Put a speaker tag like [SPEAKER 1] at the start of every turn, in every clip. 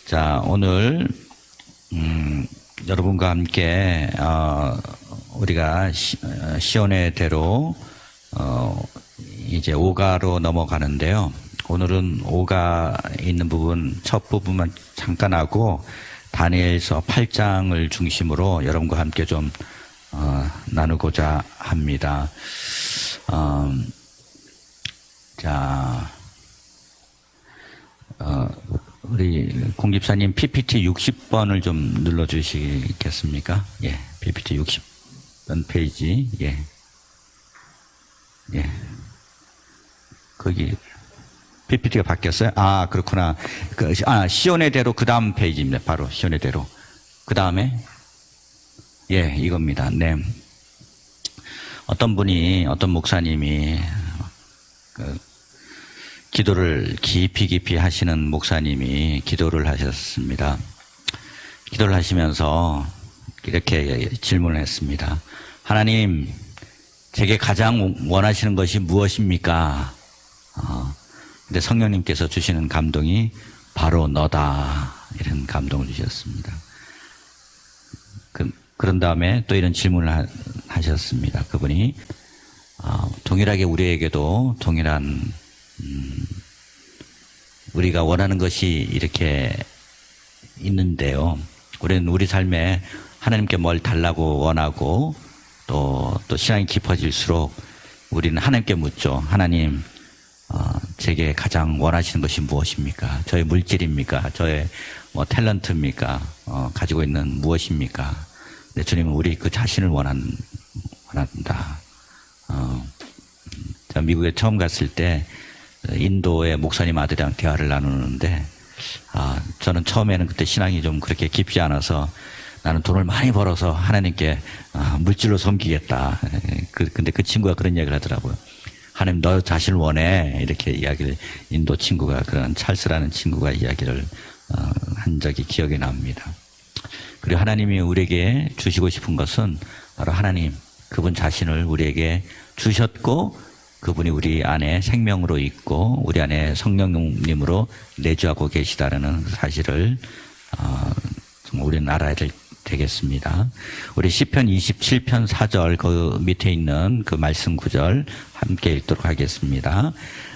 [SPEAKER 1] 자, 오늘 여러분과 함께 우리가 시온의 대로 이제 오가로 넘어가는데요. 오늘은 오가 있는 부분, 첫 부분만 잠깐 하고 다니엘서 8장을 중심으로 여러분과 함께 좀 나누고자 합니다. 우리 공집사님 PPT 60번을 좀 눌러주시겠습니까? 예, PPT 60번 페이지. 예. 거기 PPT가 바뀌었어요? 아, 그렇구나. 시온의 대로 그 다음 페이지입니다. 바로 시온의 대로. 그 다음에 예, 이겁니다. 네. 어떤 목사님이 기도를 깊이 하시는 목사님이 기도를 하셨습니다. 기도를 하시면서 이렇게 질문을 했습니다. 하나님, 제게 가장 원하시는 것이 무엇입니까? 근데 성령님께서 주시는 감동이 바로 너다. 이런 감동을 주셨습니다. 그런 다음에 또 이런 질문을 하셨습니다. 그분이 동일하게 우리에게도 동일한 우리가 원하는 것이 이렇게 있는데요. 우리는 우리 삶에 하나님께 뭘 달라고 원하고 또 신앙이 깊어질수록 우리는 하나님께 묻죠. 하나님, 제게 가장 원하시는 것이 무엇입니까? 저의 물질입니까? 저의 탤런트입니까? 가지고 있는 무엇입니까? 근데 주님은 우리 그 자신을 원한다. 저 미국에 처음 갔을 때 인도의 목사님 아들이랑 대화를 나누는데 저는 처음에는 그때 신앙이 좀 그렇게 깊지 않아서 나는 돈을 많이 벌어서 하나님께 물질로 섬기겠다. 근데 그 친구가 그런 이야기를 하더라고요. 하나님, 너 자신을 원해. 이렇게 이야기를 인도 친구가, 그런 찰스라는 친구가 이야기를 한 적이 기억이 납니다. 그리고 하나님이 우리에게 주시고 싶은 것은 바로 하나님, 그분 자신을 우리에게 주셨고 그분이 우리 안에 생명으로 있고 우리 안에 성령님으로 내주하고 계시다는 사실을 우리는 알아야 되겠습니다. 우리 시편 27편 4절 그 밑에 있는 그 말씀 구절 함께 읽도록 하겠습니다.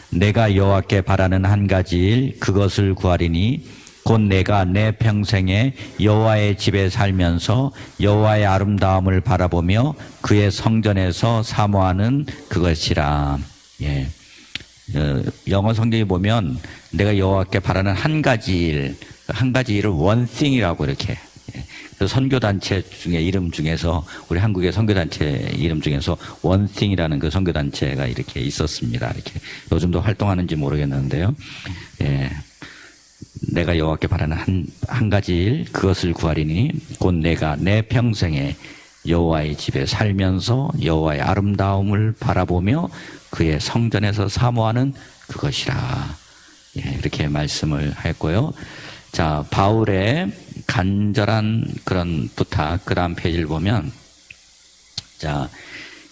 [SPEAKER 1] 내가 여호와께 바라는 한 가지 일 그것을 구하리니 곧 내가 내 평생에 여호와의 집에 살면서 여호와의 아름다움을 바라보며 그의 성전에서 사모하는 그것이라. 예. 영어 성경에 보면 내가 여호와께 바라는 한 가지 일을 one thing이라고 이렇게. 선교단체 중에 이름 중에서 우리 한국의 선교단체 이름 중에서 one thing이라는 그 선교단체가 이렇게 있었습니다. 이렇게 요즘도 활동하는지 모르겠는데요. 예. 내가 여호와께 바라는 한 가지 일 그것을 구하리니 곧 내가 내 평생에 여호와의 집에 살면서 여호와의 아름다움을 바라보며 그의 성전에서 사모하는 그것이라. 예, 이렇게 말씀을 했고요. 자, 바울의 간절한 그런 부탁, 그 다음 페이지를 보면, 자,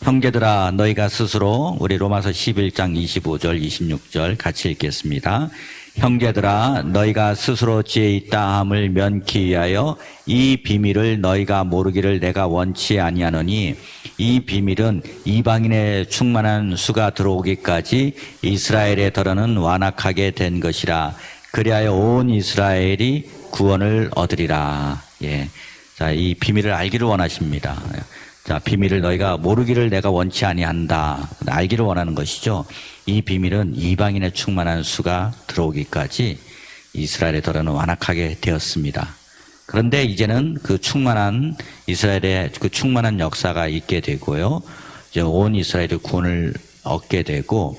[SPEAKER 1] 형제들아 너희가 스스로, 우리 로마서 11장 25절 26절 같이 읽겠습니다. 형제들아 너희가 스스로 지혜 있다 함을 면키 위하여 이 비밀을 너희가 모르기를 내가 원치 아니하노니 이 비밀은 이방인의 충만한 수가 들어오기까지 이스라엘에 더러는 완악하게 된 것이라. 그리하여 온 이스라엘이 구원을 얻으리라. 예. 자, 이 비밀을 알기를 원하십니다. 자, 비밀을 너희가 모르기를 내가 원치 아니한다. 알기를 원하는 것이죠. 이 비밀은 이방인의 충만한 수가 들어오기까지 이스라엘에 더러는 완악하게 되었습니다. 그런데 이제는 그 충만한 이스라엘의 그 충만한 역사가 있게 되고요. 이제 온 이스라엘이 구원을 얻게 되고,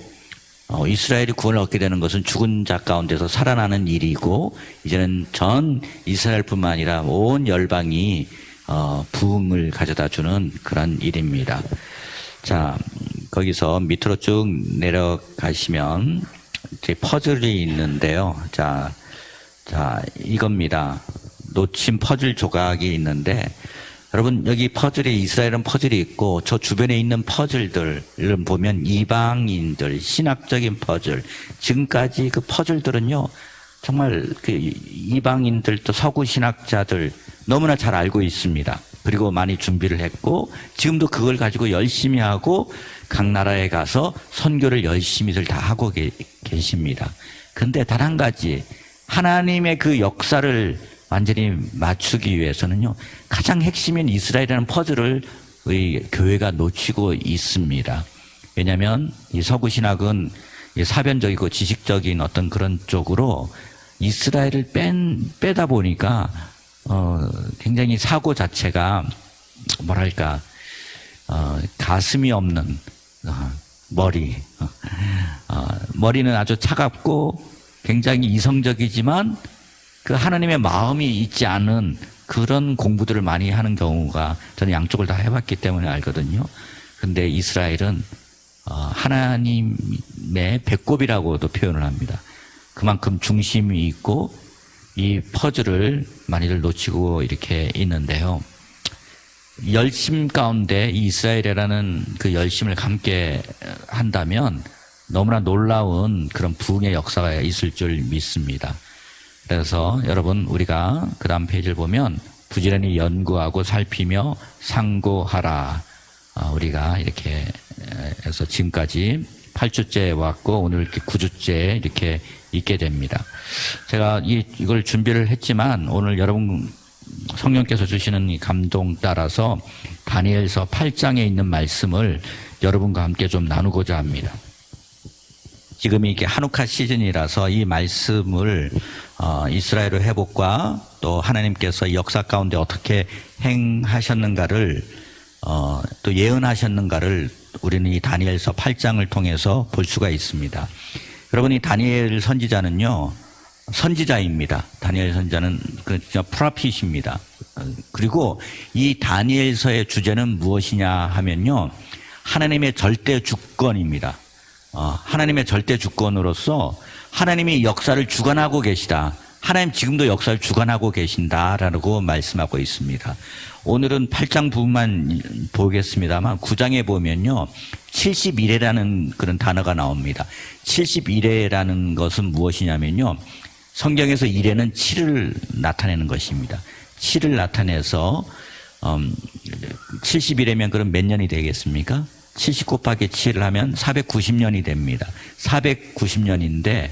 [SPEAKER 1] 이스라엘이 구원을 얻게 되는 것은 죽은 자 가운데서 살아나는 일이고, 이제는 전 이스라엘뿐만 아니라 온 열방이 부흥을 가져다 주는 그런 일입니다. 자, 거기서 밑으로 쭉 내려가시면 퍼즐이 있는데요. 자, 이겁니다. 놓친 퍼즐 조각이 있는데, 여러분, 여기 퍼즐에 이스라엘은 퍼즐이 있고 저 주변에 있는 퍼즐들을 보면 이방인들, 신학적인 퍼즐, 지금까지 그 퍼즐들은요, 정말 그 이방인들도 서구 신학자들 너무나 잘 알고 있습니다. 그리고 많이 준비를 했고 지금도 그걸 가지고 열심히 하고 각 나라에 가서 선교를 열심히들 다 하고 계십니다. 근데 단 한 가지, 하나님의 그 역사를 완전히 맞추기 위해서는요, 가장 핵심인 이스라엘이라는 퍼즐을 우리 교회가 놓치고 있습니다. 왜냐하면 이 서구 신학은 사변적이고 지식적인 어떤 그런 쪽으로 이스라엘을 빼다 보니까 굉장히 사고 자체가 뭐랄까 가슴이 없는 머리는 아주 차갑고 굉장히 이성적이지만 그 하나님의 마음이 있지 않은 그런 공부들을 많이 하는 경우가 저는 양쪽을 다 해봤기 때문에 알거든요. 근데 이스라엘은 하나님의 배꼽이라고도 표현을 합니다. 그만큼 중심이 있고 이 퍼즐을 많이들 놓치고 이렇게 있는데요. 열심 가운데 이 이스라엘이라는 그 열심을 함께 한다면 너무나 놀라운 그런 부흥의 역사가 있을 줄 믿습니다. 그래서 여러분, 우리가 그 다음 페이지를 보면 부지런히 연구하고 살피며 상고하라. 우리가 이렇게 해서 지금까지 8주째 왔고 오늘 이렇게 9주째 이렇게 있게 됩니다. 제가 이걸 준비를 했지만 오늘 여러분 성령께서 주시는 이 감동 따라서 다니엘서 8장에 있는 말씀을 여러분과 함께 좀 나누고자 합니다. 지금이 이게 한우카 시즌이라서 이 말씀을 이스라엘의 회복과 또 하나님께서 이 역사 가운데 어떻게 행하셨는가를 또 예언하셨는가를 우리는 이 다니엘서 8장을 통해서 볼 수가 있습니다. 여러분, 이 다니엘 선지자는요, 선지자입니다. 다니엘 선지자는 그 프라핏입니다. 그리고 이 다니엘서의 주제는 무엇이냐 하면요, 하나님의 절대 주권입니다. 하나님의 절대 주권으로서 하나님이 역사를 주관하고 계시다. 하나님 지금도 역사를 주관하고 계신다라고 말씀하고 있습니다. 오늘은 8장 부분만 보겠습니다만 9장에 보면요, 71회라는 그런 단어가 나옵니다. 71회라는 것은 무엇이냐면요, 성경에서 1회는 7을 나타내는 것입니다. 7을 나타내서 71회면 그럼 몇 년이 되겠습니까? 70 곱하기 7을 하면 490년이 됩니다. 490년인데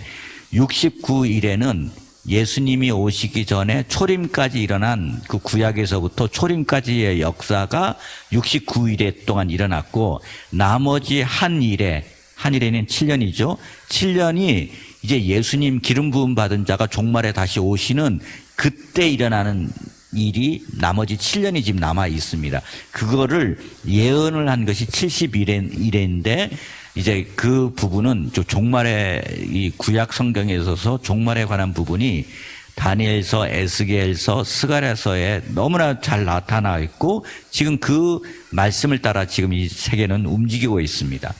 [SPEAKER 1] 69일에는 예수님이 오시기 전에 초림까지 일어난 그 구약에서부터 초림까지의 역사가 69일에 동안 일어났고 나머지 한 일에는 7년이죠. 7년이 이제 예수님 기름 부음 받은 자가 종말에 다시 오시는 그때 일어나는 일이 나머지 7년이 지금 남아 있습니다. 그거를 예언을 한 것이 71회인데 이제 그 부분은 종말의 이 구약 성경에 있어서 종말에 관한 부분이 다니엘서, 에스겔서, 스가랴서에 너무나 잘 나타나 있고 지금 그 말씀을 따라 지금 이 세계는 움직이고 있습니다.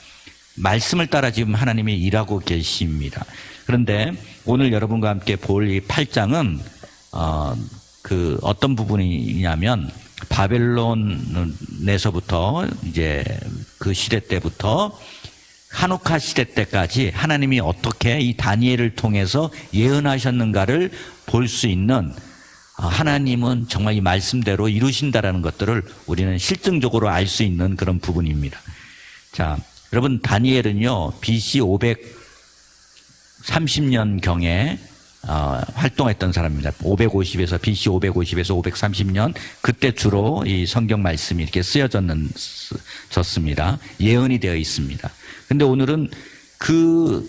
[SPEAKER 1] 말씀을 따라 지금 하나님이 일하고 계십니다. 그런데 오늘 여러분과 함께 볼 이 8장은 그 어떤 부분이냐면 바벨론에서부터 이제 그 시대 때부터 한우카 시대 때까지 하나님이 어떻게 이 다니엘을 통해서 예언하셨는가를 볼 수 있는, 하나님은 정말 이 말씀대로 이루신다라는 것들을 우리는 실증적으로 알 수 있는 그런 부분입니다. 자, 여러분, 다니엘은요 BC 530년경에 활동했던 사람입니다. 550에서 BC 550에서 530년 그때 주로 이 성경 말씀이 이렇게 쓰여졌습니다. 예언이 되어 있습니다. 근데 오늘은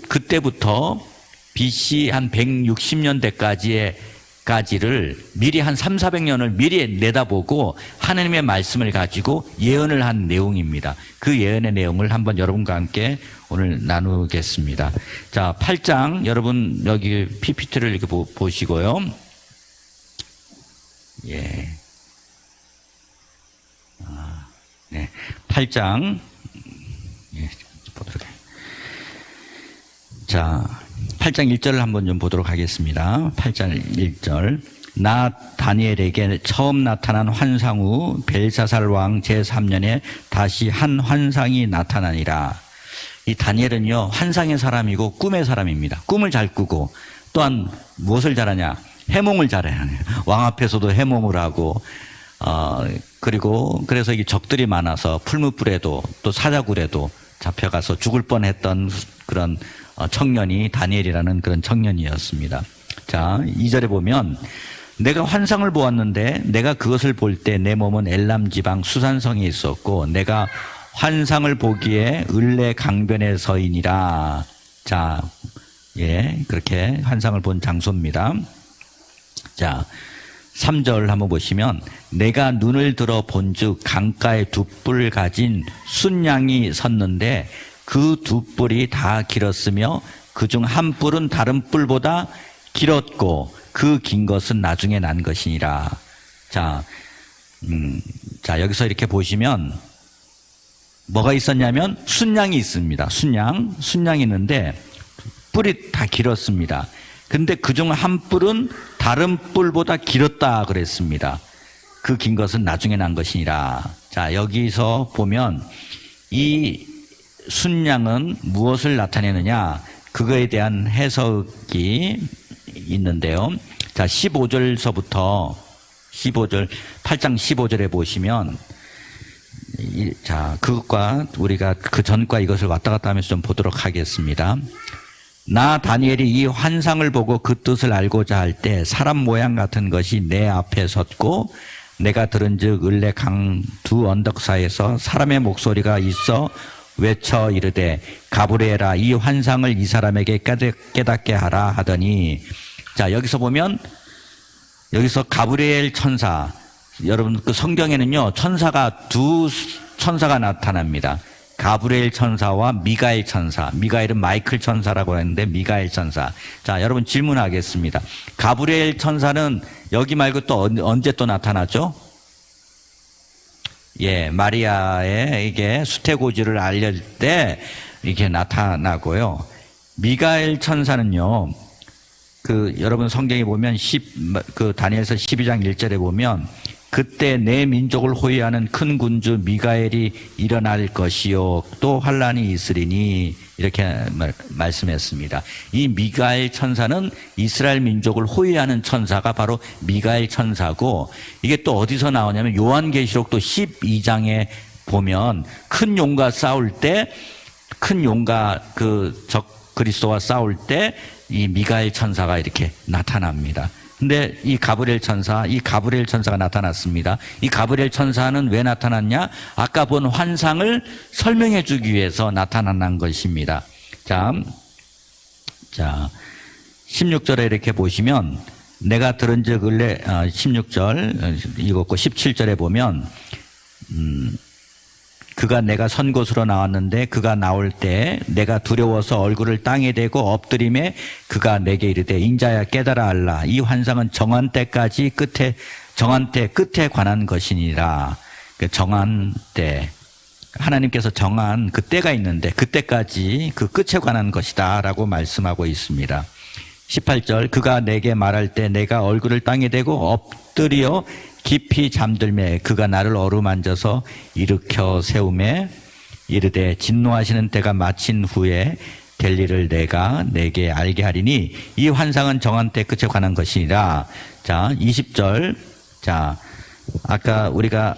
[SPEAKER 1] 그때부터 BC 한 160년대까지를 미리 한 300~400년을 미리 내다보고 하나님의 말씀을 가지고 예언을 한 내용입니다. 그 예언의 내용을 한번 여러분과 함께 오늘 나누겠습니다. 자, 8장 여러분 여기 PPT를 이렇게 보시고요. 예. 네. 8장. 예, 보도록 해요. 자, 8장 1절을 한번 좀 보도록 하겠습니다. 8장 1절. 나 다니엘에게 처음 나타난 환상 후 벨사살 왕 제3년에 다시 한 환상이 나타나니라. 이 다니엘은요, 환상의 사람이고 꿈의 사람입니다. 꿈을 잘 꾸고 또한 무엇을 잘하냐? 해몽을 잘해요. 왕 앞에서도 해몽을 하고, 그리고 그래서 이 적들이 많아서 풀무불에도 또 사자굴에도 잡혀가서 죽을 뻔했던 그런 청년이 다니엘이라는 그런 청년이었습니다. 자, 2절에 보면 내가 환상을 보았는데 내가 그것을 볼 때 내 몸은 엘람 지방 수산성에 있었고 내가 환상을 보기에 을레 강변에 서이니라. 자, 예, 그렇게 환상을 본 장소입니다. 자, 3절 한번 보시면 내가 눈을 들어 본즉 강가에 두 뿔 가진 순양이 섰는데 그 두 뿔이 다 길었으며 그중 한 뿔은 다른 뿔보다 길었고 그 긴 것은 나중에 난 것이니라. 자, 여기서 이렇게 보시면 뭐가 있었냐면 순양이 있습니다. 순양이 있는데 뿔이 다 길었습니다. 근데 그중 한 뿔은 다른 뿔보다 길었다 그랬습니다. 그 긴 것은 나중에 난 것이니라. 자, 여기서 보면 이 순양은 무엇을 나타내느냐? 그거에 대한 해석이 있는데요. 자, 15절, 8장 15절에 보시면, 자, 그것과 우리가 그 전과 이것을 왔다 갔다 하면서 좀 보도록 하겠습니다. 나 다니엘이 이 환상을 보고 그 뜻을 알고자 할 때 사람 모양 같은 것이 내 앞에 섰고 내가 들은즉 을레 강 두 언덕 사이에서 사람의 목소리가 있어 외쳐 이르되 가브리엘아 이 환상을 이 사람에게 깨닫게 하라 하더니. 자, 여기서 보면 여기서 가브리엘 천사, 여러분 그 성경에는요 두 천사가 나타납니다. 가브리엘 천사와 미가엘 천사. 미가엘은 마이클 천사라고 했는데 미가엘 천사. 자, 여러분 질문하겠습니다. 가브리엘 천사는 여기 말고 또 언제 또 나타나죠? 예, 마리아에게 수태고지를 알릴 때 이렇게 나타나고요. 미가엘 천사는요, 여러분 성경에 보면 다니엘서 12장 1절에 보면 그때 내 민족을 호위하는 큰 군주 미가엘이 일어날 것이요 또 환란이 있으리니 이렇게 말씀했습니다. 이 미가엘 천사는 이스라엘 민족을 호위하는 천사가 바로 미가엘 천사고, 이게 또 어디서 나오냐면 요한계시록 또 12장에 보면 큰 용과 싸울 때, 큰 용과 적 그리스도와 싸울 때 이 미가엘 천사가 이렇게 나타납니다. 근데 이 가브리엘 천사가 나타났습니다. 이 가브리엘 천사는 왜 나타났냐? 아까 본 환상을 설명해 주기 위해서 나타난 것입니다. 자, 16절에 이렇게 보시면 내가 들은즉 을레 16절 읽었고 17절에 보면 그가 내가 선 곳으로 나왔는데 그가 나올 때 내가 두려워서 얼굴을 땅에 대고 엎드림에 그가 내게 이르되 인자야 깨달아 알라 이 환상은 정한 때 끝에 관한 것이니라. 정한 때, 하나님께서 정한 그 때가 있는데 그때까지 그 끝에 관한 것이다 라고 말씀하고 있습니다. 18절 그가 내게 말할 때 내가 얼굴을 땅에 대고 엎드려 깊이 잠들매 그가 나를 어루만져서 일으켜 세우매 이르되 진노하시는 때가 마친 후에 될 일을 내가 내게 알게 하리니 이 환상은 정한 때 끝에 관한 것이니라. 자, 20절. 자, 아까 우리가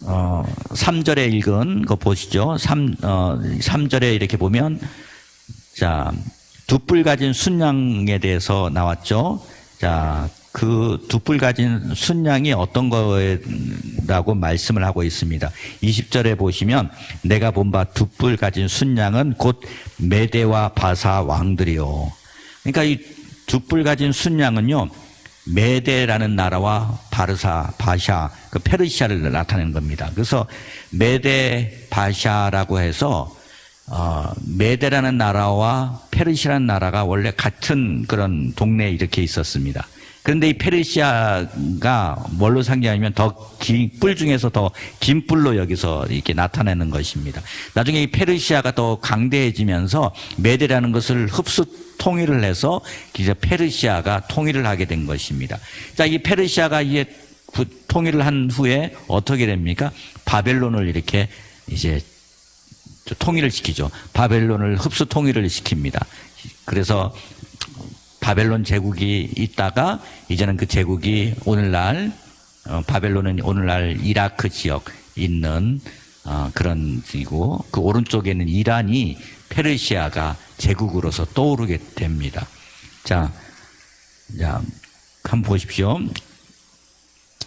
[SPEAKER 1] 3절에 읽은 거 보시죠. 3절에 이렇게 보면 자, 두 뿔 가진 순양에 대해서 나왔죠. 자, 그 두 뿔 가진 순양이 어떤 거라고 말씀을 하고 있습니다. 20절에 보시면 내가 본 바 두 뿔 가진 순양은 곧 메대와 바사 왕들이요. 그러니까 이 두 뿔 가진 순양은요, 메대라는 나라와 바샤, 그 페르시아를 나타내는 겁니다. 그래서 메대 바샤라고 해서 메대라는 나라와 페르시아라는 나라가 원래 같은 그런 동네에 이렇게 있었습니다. 그런데 이 페르시아가 뭘로 상징하냐면 더 긴 뿔 중에서 더 긴 뿔로 여기서 이렇게 나타내는 것입니다. 나중에 이 페르시아가 더 강대해지면서 메대라는 것을 흡수 통일을 해서 이제 페르시아가 통일을 하게 된 것입니다. 자, 이 페르시아가 이제 통일을 한 후에 어떻게 됩니까? 바벨론을 이렇게 이제 통일을 시키죠. 바벨론을 흡수 통일을 시킵니다. 그래서 바벨론 제국이 있다가 이제는 그 제국이 오늘날 바벨론은 오늘날 이라크 지역 있는 그런 지고 그 오른쪽에 있는 이란이 페르시아가 제국으로서 떠오르게 됩니다. 자, 한번 보십시오.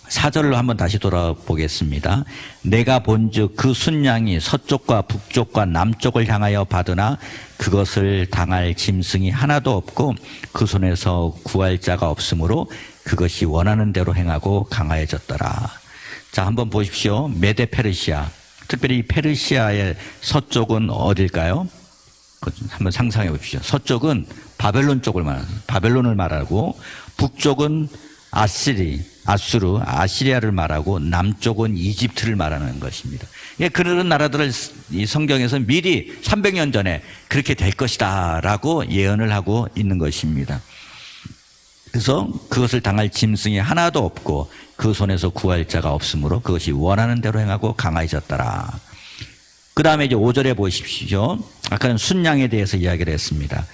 [SPEAKER 1] 4절로 한번 다시 돌아보겠습니다. 내가 본즉 그 순양이 서쪽과 북쪽과 남쪽을 향하여 받으나 그것을 당할 짐승이 하나도 없고 그 손에서 구할 자가 없으므로 그것이 원하는 대로 행하고 강하여졌더라. 자, 한번 보십시오. 메데 페르시아. 특별히 페르시아의 서쪽은 어딜까요? 한번 상상해 보십시오. 서쪽은 바벨론 쪽을 말합니다. 바벨론을 말하고 북쪽은 아수르, 아시리아를 말하고 남쪽은 이집트를 말하는 것입니다. 예, 그런 나라들을 이 성경에서 미리 300년 전에 그렇게 될 것이다 라고 예언을 하고 있는 것입니다. 그래서 그것을 당할 짐승이 하나도 없고 그 손에서 구할 자가 없으므로 그것이 원하는 대로 행하고 강하여졌더라. 그 다음에 이제 5절에 보십시오. 아까는 순양에 대해서 이야기를 했습니다.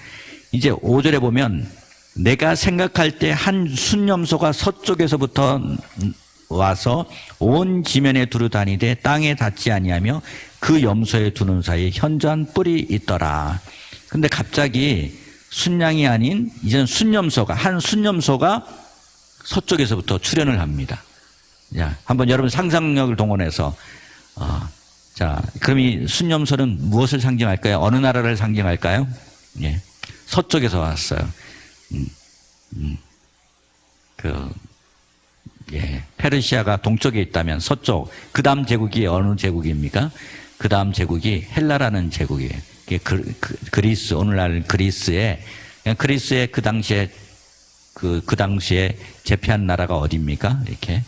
[SPEAKER 1] 이제 5절에 보면 내가 생각할 때 한 순염소가 서쪽에서부터 와서 온 지면에 두루 다니되 땅에 닿지 아니하며 그 염소에 두는 사이에 현저한 뿔이 있더라. 근데 갑자기 순양이 아닌 이제는 한 순염소가 서쪽에서부터 출현을 합니다. 자, 한번 여러분 상상력을 동원해서 자, 그럼 이 순염소는 무엇을 상징할까요? 어느 나라를 상징할까요? 예, 서쪽에서 왔어요. 페르시아가 동쪽에 있다면 서쪽, 그 다음 제국이 어느 제국입니까? 그 다음 제국이 헬라라는 제국이에요. 그리스, 오늘날 그리스의 그 당시에 제패한 나라가 어디입니까? 이렇게.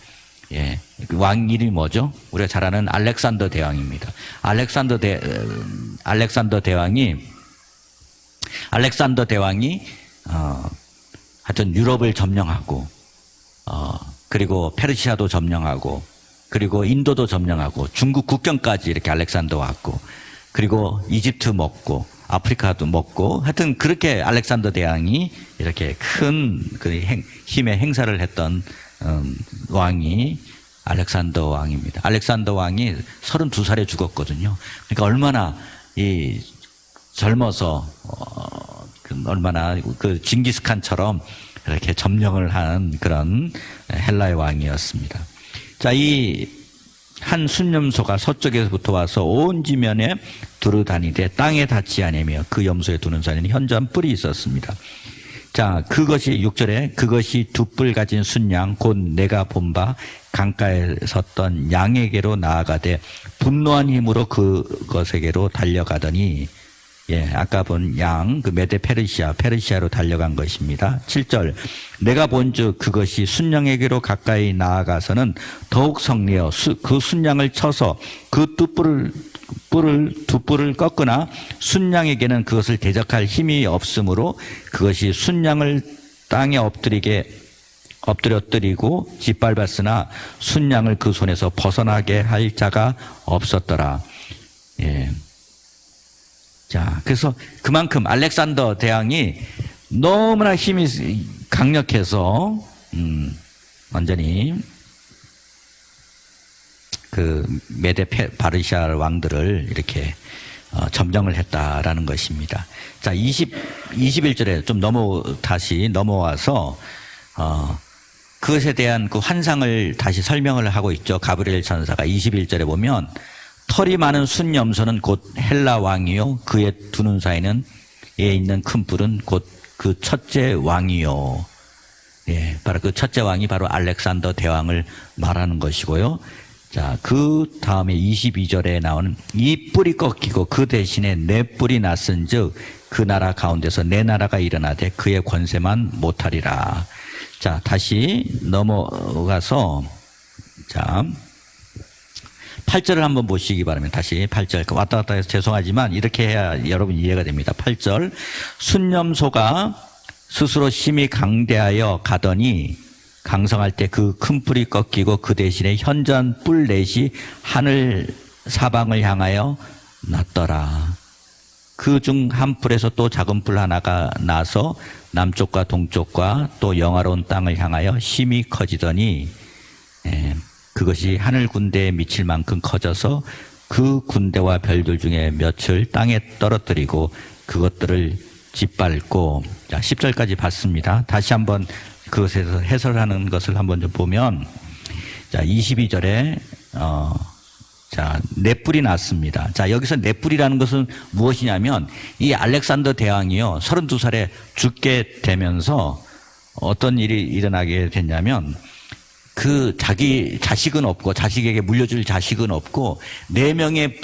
[SPEAKER 1] 예. 왕 이름이 뭐죠? 우리가 잘 아는 알렉산더 대왕입니다. 알렉산더 대왕이 하여튼 유럽을 점령하고, 그리고 페르시아도 점령하고, 그리고 인도도 점령하고, 중국 국경까지 이렇게 알렉산더 왔고, 그리고 이집트 먹고, 아프리카도 먹고, 하여튼 그렇게 알렉산더 대왕이 이렇게 큰 그 힘의 행사를 했던 왕이 알렉산더 왕입니다. 알렉산더 왕이 32살에 죽었거든요. 그러니까 얼마나 젊어서 얼마나 그 징기스칸처럼 이렇게 점령을 한 그런 헬라의 왕이었습니다. 자, 이 한 순염소가 서쪽에서부터 와서 온 지면에 두루 다니되 땅에 닿지 아니하며 그 염소에 두는 사이에는 현저한 뿔이 있었습니다. 자, 그것이 6절에 그것이 두 뿔 가진 순양 곧 내가 본 바 강가에 섰던 양에게로 나아가되 분노한 힘으로 그것에게로 달려가더니, 예, 아까 본 양, 그 메데 페르시아로 달려간 것입니다. 7절, 내가 본즉 그것이 순양에게로 가까이 나아가서는 더욱 성내어 그 순양을 쳐서 그 두 뿔을 꺾으나 순양에게는 그것을 대적할 힘이 없으므로 그것이 순양을 땅에 엎드려뜨리고 짓밟았으나 순양을 그 손에서 벗어나게 할 자가 없었더라. 예. 자, 그래서 그만큼 알렉산더 대왕이 너무나 힘이 강력해서 완전히 그 메데 바르시아 왕들을 이렇게 점령을 했다라는 것입니다. 자, 21절에 좀 다시 넘어와서 그것에 대한 그 환상을 다시 설명을 하고 있죠. 가브리엘 천사가 21절에 보면 털이 많은 순염소는 곧 헬라 왕이요 그의 두는 사이는 에 있는 큰 뿔은 곧 그 첫째 왕이요. 예, 바로 그 첫째 왕이 바로 알렉산더 대왕을 말하는 것이고요. 자, 그 다음에 22절에 나오는 이 뿔이 꺾이고 그 대신에 내 뿔이 났은즉 그 나라 가운데서 내 나라가 일어나되 그의 권세만 못하리라. 자, 다시 넘어가서, 자, 8절을 한번 보시기 바랍니다. 다시 8절. 왔다 갔다 해서 죄송하지만 이렇게 해야 여러분 이해가 됩니다. 8절. 순념소가 스스로 심히 강대하여 가더니 강성할 때 그 큰 뿔이 꺾이고 그 대신에 현전 뿔 넷이 하늘 사방을 향하여 났더라. 그 중 한 뿔에서 또 작은 뿔 하나가 나서 남쪽과 동쪽과 또 영화로운 땅을 향하여 심히 커지더니 그것이 하늘 군대에 미칠 만큼 커져서 그 군대와 별들 중에 몇을 땅에 떨어뜨리고 그것들을 짓밟고, 자, 10절까지 봤습니다. 다시 한번 그것에서 해설하는 것을 한번 좀 보면, 자, 22절에 자, 넷뿔이 났습니다. 자, 여기서 넷뿔이라는 것은 무엇이냐면 이 알렉산더 대왕이요 32살에 죽게 되면서 어떤 일이 일어나게 됐냐면 그 자기 자식은 없고 자식에게 물려줄 자식은 없고 4명의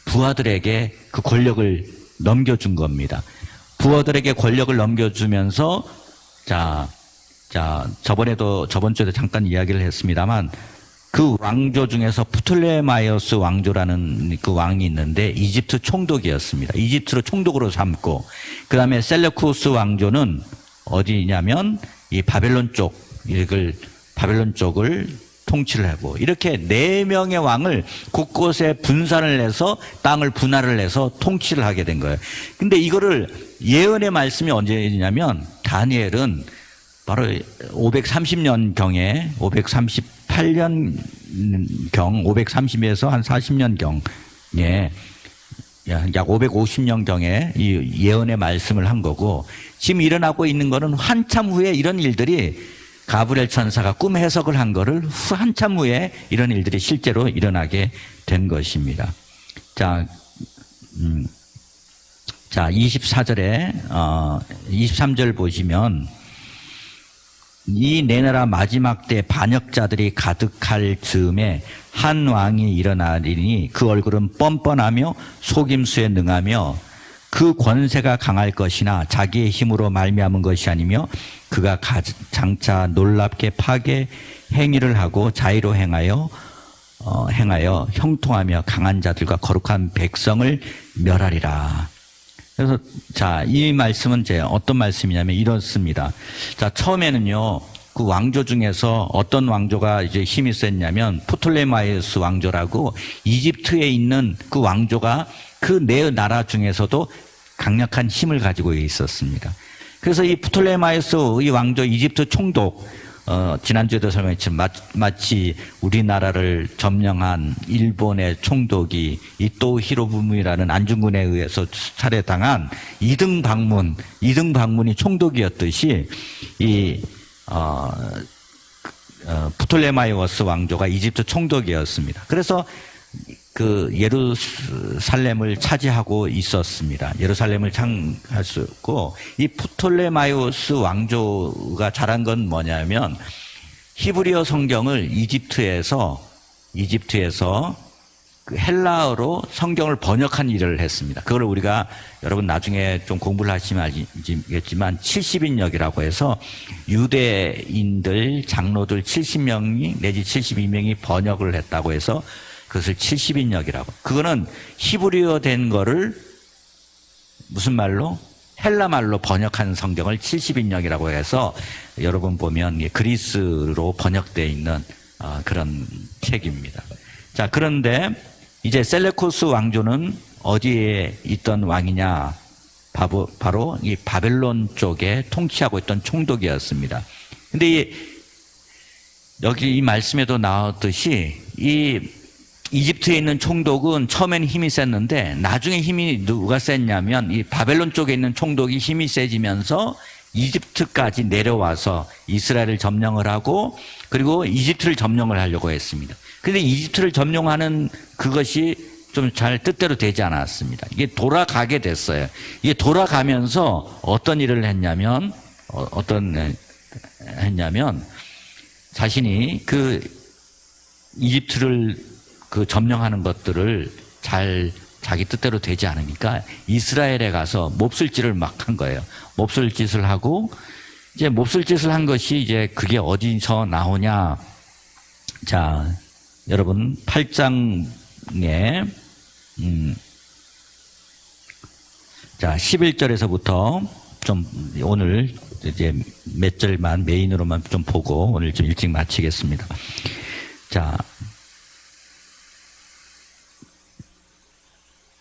[SPEAKER 1] 부하들에게 그 권력을 넘겨준 겁니다. 부하들에게 권력을 넘겨주면서 자 저번 주에도 잠깐 이야기를 했습니다만 그 왕조 중에서 프톨레마이오스 왕조라는 그 왕이 있는데 이집트 총독이었습니다. 이집트로 총독으로 삼고 그 다음에 셀레쿠스 왕조는 어디냐면 이 바벨론 쪽을 통치를 하고 이렇게 4명의 왕을 곳곳에 분산을 해서 땅을 분할을 해서 통치를 하게 된 거예요. 근데 이거를 예언의 말씀이 언제냐면 다니엘은 바로 530년경에 530에서 한 40년경에 약 550년경에 이 예언의 말씀을 한 거고 지금 일어나고 있는 거는 한참 후에 이런 일들이 가브리엘 천사가 꿈 해석을 한 거를 한참 후에 이런 일들이 실제로 일어나게 된 것입니다. 자, 24절에 23절 보시면 이 내 나라 마지막 때 반역자들이 가득할 즈음에 한 왕이 일어나리니 그 얼굴은 뻔뻔하며 속임수에 능하며 그 권세가 강할 것이나 자기의 힘으로 말미암은 것이 아니며 그가 장차 놀랍게 파괴 행위를 하고 자의로 행하여 형통하며 강한 자들과 거룩한 백성을 멸하리라. 그래서 자, 이 말씀은 이제 어떤 말씀이냐면 이렇습니다. 자, 처음에는요, 그 왕조 중에서 어떤 왕조가 이제 힘이 셌냐면 프톨레마이오스 왕조라고 이집트에 있는 그 왕조가 그 네 나라 중에서도 강력한 힘을 가지고 있었습니다. 그래서 이 프톨레마이오스 이 왕조 이집트 총독, 지난주에도 설명했지만 마치 우리나라를 점령한 일본의 총독이 이토 히로부미라는 안중근에 의해서 살해당한 이등 방문이 총독이었듯이 이 프톨레마이오스 왕조가 이집트 총독이었습니다. 그래서 그 예루살렘을 차지하고 있었습니다. 예루살렘을 장하셨고 이 프톨레마이오스 왕조가 잘한 건 뭐냐면 히브리어 성경을 이집트에서 그 헬라어로 성경을 번역한 일을 했습니다. 그걸 우리가 여러분 나중에 좀 공부를 하시면 알겠지만 70인역이라고 해서 유대인들 장로들 70명이 내지 72명이 번역을 했다고 해서 그것을 70인역이라고. 그거는 히브리어 된 거를 무슨 말로? 헬라 말로 번역한 성경을 70인역이라고 해서 여러분 보면 그리스로 번역되어 있는 그런 책입니다. 자, 그런데 이제 셀레쿠스 왕조는 어디에 있던 왕이냐? 바로 이 바벨론 쪽에 통치하고 있던 총독이었습니다. 근데 여기 이 말씀에도 나왔듯이 이 이집트에 있는 총독은 처음에는 힘이 셌는데 나중에 힘이 누가 셌냐면 이 바벨론 쪽에 있는 총독이 힘이 세지면서 이집트까지 내려와서 이스라엘을 점령을 하고 그리고 이집트를 점령을 하려고 했습니다. 그런데 이집트를 점령하는 그것이 좀 잘 뜻대로 되지 않았습니다. 이게 돌아가게 됐어요. 이게 돌아가면서 어떤 일을 했냐면 자신이 그 이집트를 그 점령하는 것들을 잘 자기 뜻대로 되지 않으니까 이스라엘에 가서 몹쓸 짓을 막 한 거예요. 몹쓸 짓을 하고 이제 몹쓸 짓을 한 것이 이제 그게 어디서 나오냐. 자, 여러분 8장에 자 11절에서부터 좀 오늘 이제 몇 절만 메인으로만 좀 보고 오늘 좀 일찍 마치겠습니다. 자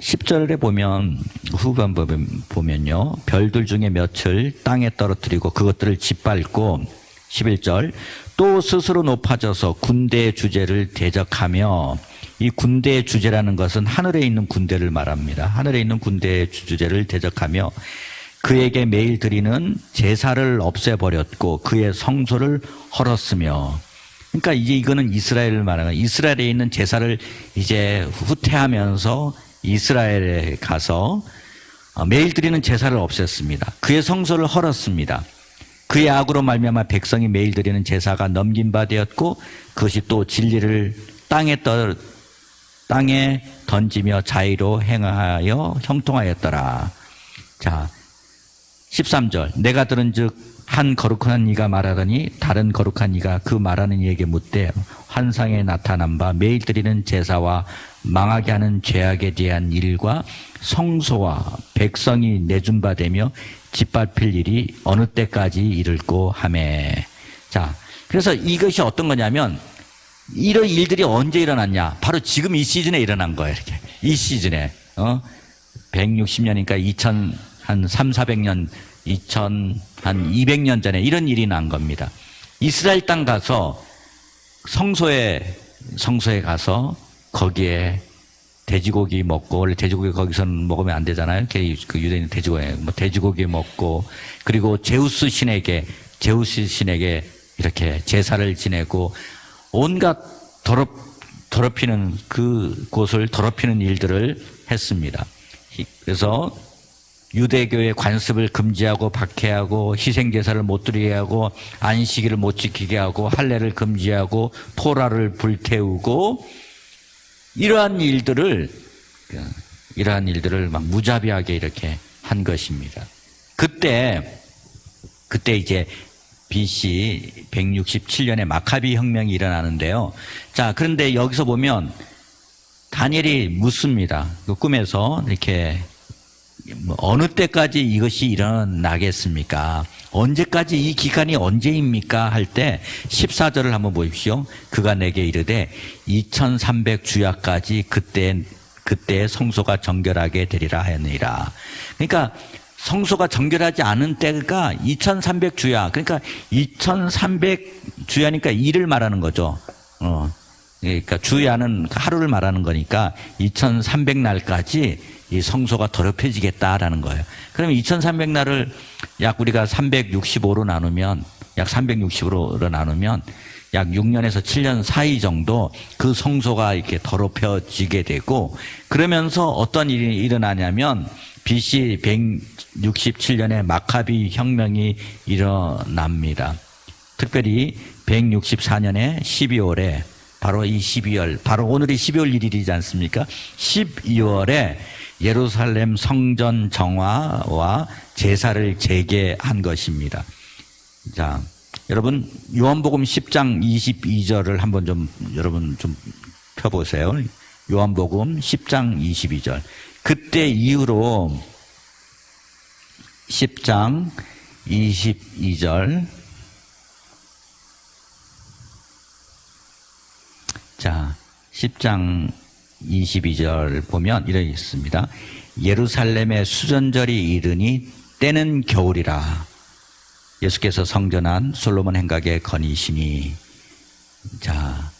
[SPEAKER 1] 10절에 보면 후반부에 보면요, 별들 중에 몇을 땅에 떨어뜨리고 그것들을 짓밟고 11절 또 스스로 높아져서 군대의 주제를 대적하며, 이 군대의 주제라는 것은 하늘에 있는 군대를 말합니다. 하늘에 있는 군대의 주제를 대적하며 그에게 매일 드리는 제사를 없애버렸고 그의 성소를 헐었으며. 그러니까 이제 이거는 이스라엘을 말하는 거예요. 이스라엘에 있는 제사를 이제 후퇴하면서 이스라엘에 가서 매일 드리는 제사를 없앴습니다. 그의 성소를 헐었습니다. 그의 악으로 말미암아 백성이 매일 드리는 제사가 넘긴 바 되었고 그것이 또 진리를 땅에 던지며 자의로 행하여 형통하였더라. 자 13절 내가 들은즉 한 거룩한 이가 말하더니 다른 거룩한 이가 그 말하는 이에게 묻되 환상에 나타난 바 매일 드리는 제사와 망하게 하는 죄악에 대한 일과 성소와 백성이 내준 바 되며 짓밟힐 일이 어느 때까지 이를꼬 하매. 자, 그래서 이것이 어떤 거냐면 이런 일들이 언제 일어났냐? 바로 지금 이 시즌에 일어난 거예요. 이렇게 이 시즌에 160년이니까 2000 한 300~400년, 한 200년 전에 이런 일이 난 겁니다. 이스라엘 땅 가서 성소에 가서 거기에 돼지고기 먹고, 원래 돼지고기 거기서는 먹으면 안 되잖아요. 그 유대인 돼지고기 먹고, 그리고 제우스 신에게 이렇게 제사를 지내고 온갖 더럽히는 그 곳을 더럽히는 일들을 했습니다. 그래서 유대교의 관습을 금지하고 박해하고 희생제사를 못 드리게 하고 안식일을 못 지키게 하고 할례를 금지하고 토라를 불태우고 이러한 일들을 막 무자비하게 이렇게 한 것입니다. 그때 이제 BC 167년에 마카비 혁명이 일어나는데요. 자, 그런데 여기서 보면 다니엘이 묻습니다. 그 꿈에서 이렇게 어느 때까지 이것이 일어나겠습니까? 언제까지 이 기간이 언제입니까? 할 때 14절을 한번 보십시오. 그가 내게 이르되 2300주야까지 그때 성소가 정결하게 되리라 하였느니라. 그러니까 성소가 정결하지 않은 때가 2300주야. 그러니까 2300주야니까 일을 말하는 거죠. 그러니까 주야는 하루를 말하는 거니까 2300날까지 이 성소가 더럽혀지겠다라는 거예요. 그러면 2300날을 약 우리가 365로 나누면 약 6년에서 7년 사이 정도 그 성소가 이렇게 더럽혀지게 되고, 그러면서 어떤 일이 일어나냐면 BC 167년에 마카비 혁명이 일어납니다. 특별히 164년에 12월에 바로 이 12월, 바로 오늘이 12월 1일이지 않습니까? 12월에 예루살렘 성전 정화와 제사를 재개한 것입니다. 자, 여러분 요한복음 10장 22절을 한번 여러분 좀 펴보세요. 요한복음 10장 22절. 그때 이후로 10장 22절. 자, 10장 22절 보면 이렇게 있습니다. 예루살렘의 수전절이 이르니 때는 겨울이라. 예수께서 성전한 솔로몬 행각의 건이시니. 자,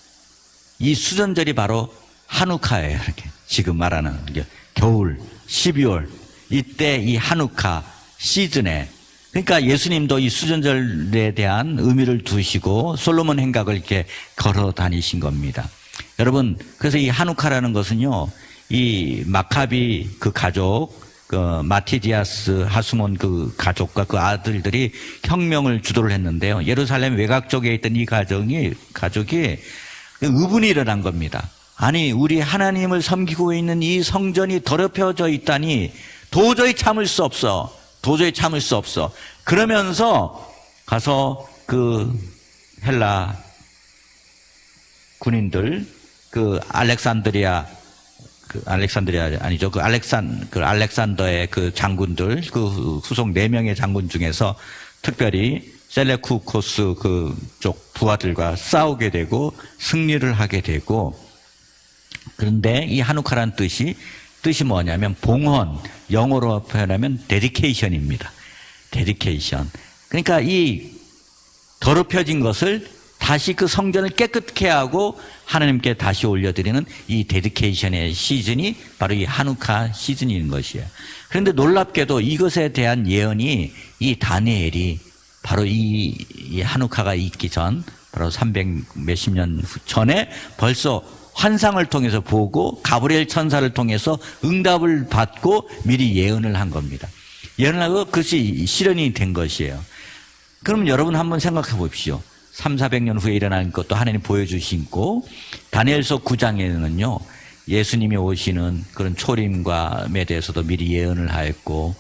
[SPEAKER 1] 이 수전절이 바로 하누카예요. 이렇게 지금 말하는 겨울 12월 이때 이 하누카 시즌에, 그러니까 예수님도 이 수전절에 대한 의미를 두시고 솔로몬 행각을 이렇게 걸어 다니신 겁니다. 여러분, 그래서 이 하누카라는 것은요, 이 마카비 그 가족, 그 마티디아스 하수몬 그 가족과 그 아들들이 혁명을 주도를 했는데요. 예루살렘 외곽 쪽에 있던 이 가족이 의분이 일어난 겁니다. 아니, 우리 하나님을 섬기고 있는 이 성전이 더럽혀져 있다니 도저히 참을 수 없어. 그러면서 가서 그 헬라 군인들, 그 알렉산드리아 아니죠. 그 알렉산더의 그 장군들, 그 후속 4명의 장군 중에서 특별히 셀레쿠코스 그쪽 부하들과 싸우게 되고 승리를 하게 되고, 그런데 이 하누카란 뜻이 뭐냐면 봉헌, 영어로 표현하면 데디케이션입니다. 데디케이션. 그러니까 이 더럽혀진 것을 다시 그 성전을 깨끗게 하고 하나님께 다시 올려드리는 이 데디케이션의 시즌이 바로 이 하누카 시즌인 것이에요. 그런데 놀랍게도 이것에 대한 예언이 이 다니엘이 바로 이 하누카가 있기 전, 바로 300 몇십 년 전에 벌써 환상을 통해서 보고 가브리엘 천사를 통해서 응답을 받고 미리 예언을 한 겁니다. 예언을 하고 그것이 실현이 된 것이에요. 그럼 여러분 한번 생각해 보십시오. 300~400년 후에 일어날 것도 하나님 보여주시고, 다니엘서 9장에는요 예수님이 오시는 그런 초림과에 대해서도 미리 예언을 하였고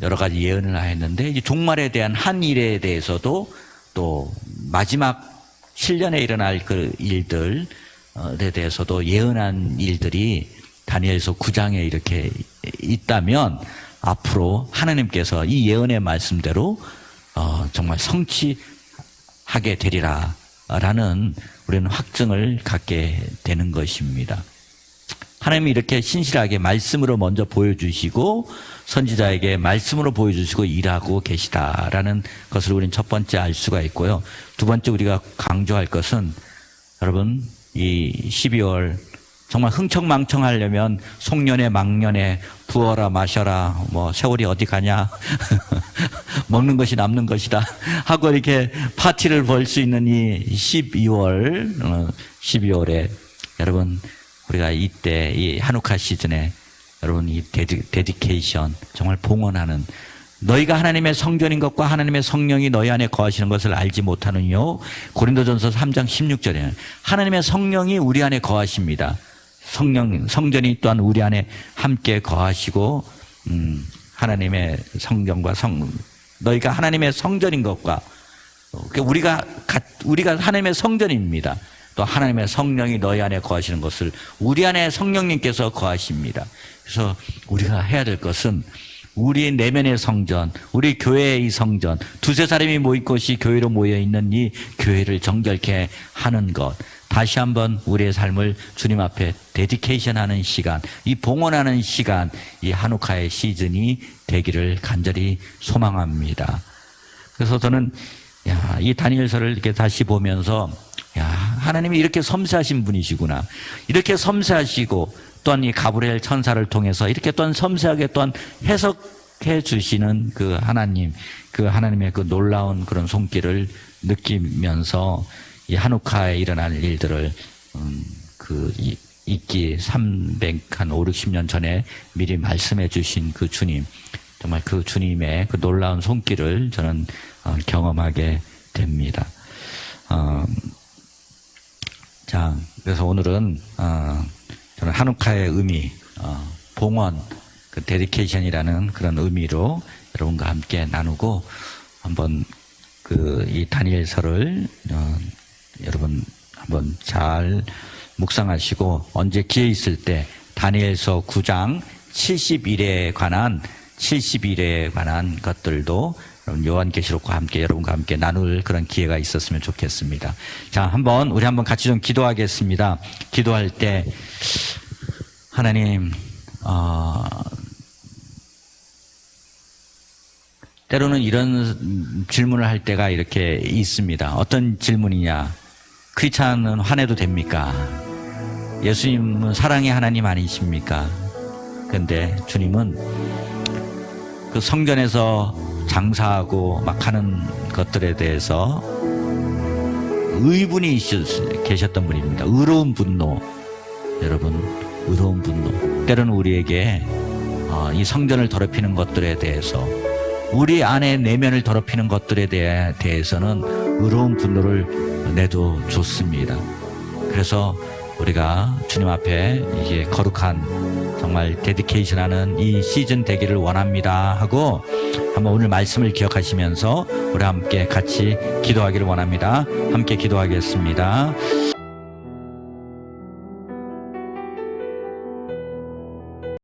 [SPEAKER 1] 여러 가지 예언을 하였는데, 이제 종말에 대한 한 일에 대해서도 또 마지막 7년에 일어날 그 일들에 대해서도 예언한 일들이 다니엘서 9장에 이렇게 있다면, 앞으로 하나님께서 이 예언의 말씀대로 정말 성취하게 되리라라는 우리는 확증을 갖게 되는 것입니다. 하나님이 이렇게 신실하게 말씀으로 먼저 보여주시고 선지자에게 말씀으로 보여주시고 일하고 계시다라는 것을 우리는 첫 번째 알 수가 있고요. 두 번째 우리가 강조할 것은, 여러분 이 12월 정말 흥청망청하려면 송년회 망년회 부어라 마셔라 뭐 세월이 어디 가냐 먹는 것이 남는 것이다 하고 이렇게 파티를 벌 수 있는 이 12월에 여러분 우리가 이때 이 하누카 시즌에 여러분 이 데디케이션, 정말 봉헌하는, 너희가 하나님의 성전인 것과 하나님의 성령이 너희 안에 거하시는 것을 알지 못하느뇨. 고린도전서 3장 16절에 하나님의 성령이 우리 안에 거하십니다. 성전이 또한 우리 안에 함께 거하시고, 하나님의 성전과 너희가 하나님의 성전인 것과, 우리가 하나님의 성전입니다. 또 하나님의 성령이 너희 안에 거하시는 것을, 우리 안에 성령님께서 거하십니다. 그래서 우리가 해야 될 것은 우리 내면의 성전, 우리 교회의 성전, 두세 사람이 모일 곳이 교회로 모여있는 이 교회를 정결케 하는 것, 다시 한번 우리의 삶을 주님 앞에 데디케이션하는 시간, 이 봉헌하는 시간, 이 하누카의 시즌이 되기를 간절히 소망합니다. 그래서 저는 이 다니엘서를 이렇게 다시 보면서 하나님이 이렇게 섬세하신 분이시구나, 이렇게 섬세하시고 또한 이 가브리엘 천사를 통해서 이렇게 또한 섬세하게 또한 해석해 주시는 그 하나님, 그 하나님의 그 놀라운 그런 손길을 느끼면서 이 하누카에 일어날 일들을 있기 350년 전에 미리 말씀해 주신 그 주님, 정말 그 주님의 그 놀라운 손길을 저는 경험하게 됩니다. 자, 그래서 오늘은 저는 하누카의 의미, 봉헌, 그 데디케이션이라는 그런 의미로 여러분과 함께 나누고, 한번 이 다니엘서를 여러분 한번 잘 묵상하시고, 언제 기회 있을 때 다니엘서 9장 70일에 관한 것들도 요한계시록과 함께 여러분과 함께 나눌 그런 기회가 있었으면 좋겠습니다. 자, 우리 한번 같이 좀 기도하겠습니다. 기도할 때 하나님, 때로는 이런 질문을 할 때가 이렇게 있습니다. 어떤 질문이냐? 크리스찬은 화내도 됩니까? 예수님은 사랑의 하나님 아니십니까? 그런데 주님은 그 성전에서 장사하고 막 하는 것들에 대해서 의분이 계셨던 분입니다. 의로운 분노. 여러분, 의로운 분노. 때로는 우리에게 이 성전을 더럽히는 것들에 대해서, 우리 안의 내면을 더럽히는 것들에 대해서는 의로운 분노를 내도 좋습니다. 그래서 우리가 주님 앞에 이게 거룩한 정말 데디케이션하는 이 시즌 되기를 원합니다 하고 한번 오늘 말씀을 기억하시면서 우리 함께 같이 기도하기를 원합니다. 함께 기도하겠습니다.